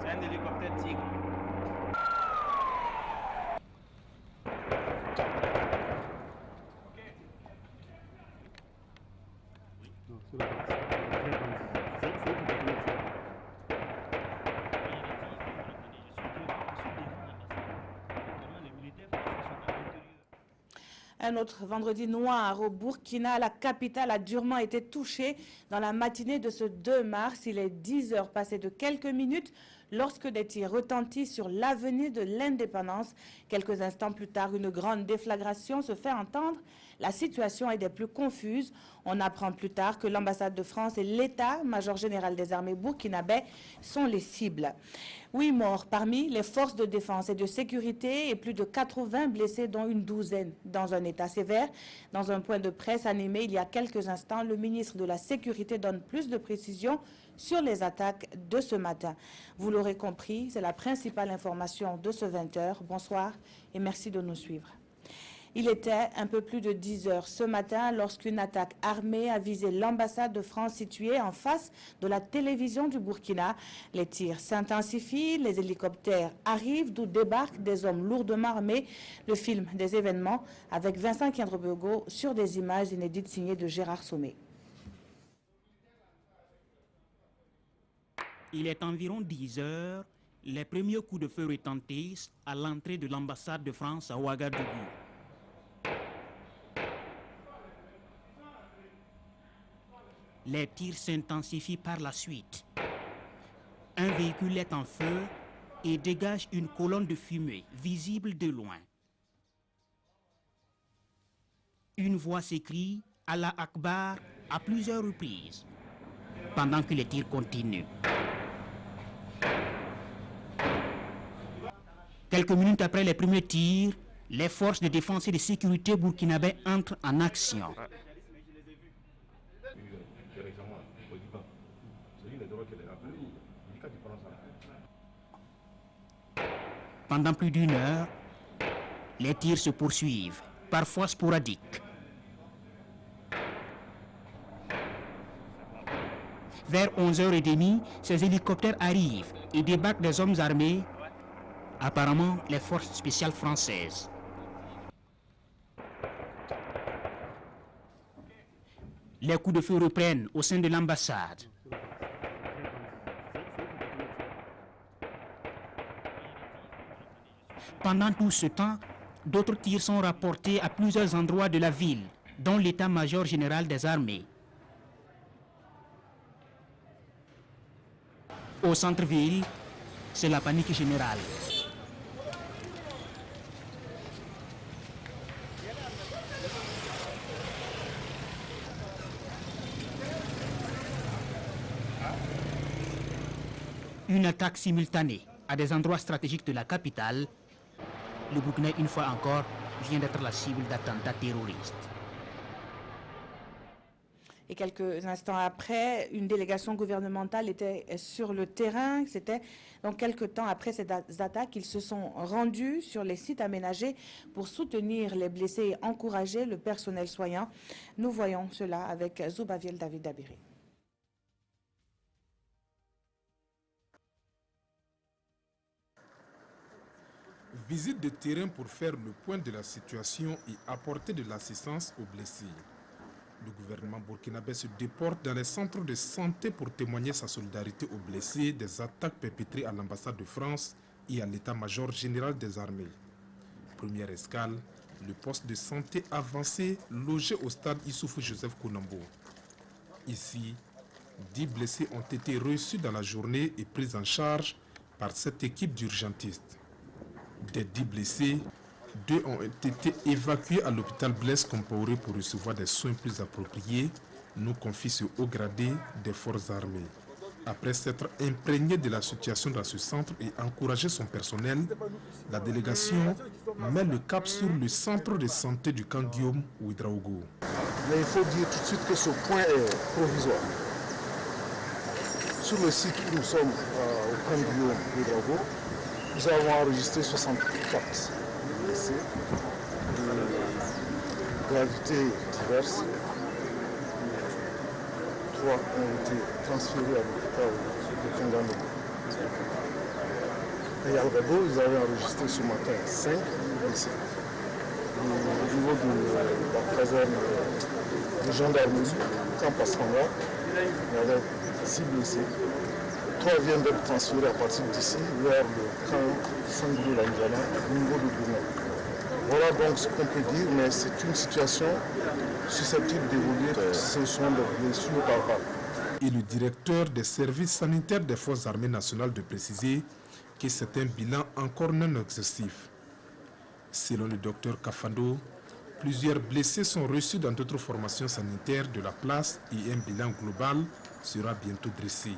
C'est un hélicoptère Tigre. Un autre vendredi noir au Burkina, la capitale a durement été touchée dans la matinée de ce 2 mars. Il est 10 heures passées de quelques minutes lorsque des tirs retentissent sur l'avenue de l'Indépendance. Quelques instants plus tard, une grande déflagration se fait entendre. La situation est des plus confuses. On apprend plus tard que l'ambassade de France et l'état-major général des armées burkinabais sont les cibles. 8 morts parmi les forces de défense et de sécurité et plus de 80 blessés, dont une douzaine dans un état sévère. Dans un point de presse animé il y a quelques instants, le ministre de la Sécurité donne plus de précisions sur les attaques de ce matin. Vous l'aurez compris, c'est la principale information de ce 20h. Bonsoir et merci de nous suivre. Il était un peu plus de 10 heures ce matin lorsqu'une attaque armée a visé l'ambassade de France située en face de la télévision du Burkina. Les tirs s'intensifient, les hélicoptères arrivent d'où débarquent des hommes lourdement armés. Le film des événements avec Vincent Kiandrobego sur des images inédites signées de Gérard Sommet. Il est environ 10 heures, les premiers coups de feu retentissent à l'entrée de l'ambassade de France à Ouagadougou. Les tirs s'intensifient par la suite. Un véhicule est en feu et dégage une colonne de fumée visible de loin. Une voix s'écrie « Allah Akbar » à plusieurs reprises, pendant que les tirs continuent. Quelques minutes après les premiers tirs, les forces de défense et de sécurité burkinabais entrent en action. Pendant plus d'une heure, les tirs se poursuivent, parfois sporadiques. Vers 11h30, ces hélicoptères arrivent et débarquent des hommes armés, apparemment les forces spéciales françaises. Les coups de feu reprennent au sein de l'ambassade. Pendant tout ce temps, d'autres tirs sont rapportés à plusieurs endroits de la ville, dont l'état-major général des armées. Au centre-ville, c'est la panique générale. Une attaque simultanée à des endroits stratégiques de la capitale. Le Burkina, une fois encore, vient d'être la cible d'attentats terroristes. Et quelques instants après, une délégation gouvernementale était sur le terrain. C'était donc quelques temps après ces attaques qu'ils se sont rendus sur les sites aménagés pour soutenir les blessés et encourager le personnel soignant. Nous voyons cela avec Zoubaviel David Dabiri. Visite de terrain pour faire le point de la situation et apporter de l'assistance aux blessés. Le gouvernement burkinabé se déporte dans les centres de santé pour témoigner sa solidarité aux blessés des attaques perpétrées à l'ambassade de France et à l'état-major général des armées. Première escale, le poste de santé avancé logé au stade Issoufou Joseph Kounombo. Ici, 10 blessés ont été reçus dans la journée et pris en charge par cette équipe d'urgentistes. Des 10 blessés, 2 ont été évacués à l'hôpital Blaise Compaoré pour recevoir des soins plus appropriés, nous confie ce haut gradé des forces armées. Après s'être imprégné de la situation dans ce centre et encouragé son personnel, la délégation met le cap sur le centre de santé du camp Guillaume Ouedraogo. Mais il faut dire tout de suite que ce point est provisoire. Sur le site où nous sommes au camp Guillaume Ouedraogo, nous avons enregistré 64 blessés de gravité diverses. 3 ont été transférés à l'hôpital de Kanganogo. À Yalgado, ils avaient enregistré ce matin 5 blessés. Au niveau de la caserne de gendarmerie, Camp Pascanga, il y avait 6 blessés. 3 viennent d'être transférés à partir d'ici vers le camp Sangro-Landiana au niveau de Gourmet. Voilà donc ce qu'on peut dire, mais c'est une situation susceptible d'évoluer. Ce sont des blessures par balle. Et le directeur des services sanitaires des forces armées nationales de préciser que c'est un bilan encore non exhaustif. Selon le docteur Kafando, plusieurs blessés sont reçus dans d'autres formations sanitaires de la place et un bilan global sera bientôt dressé.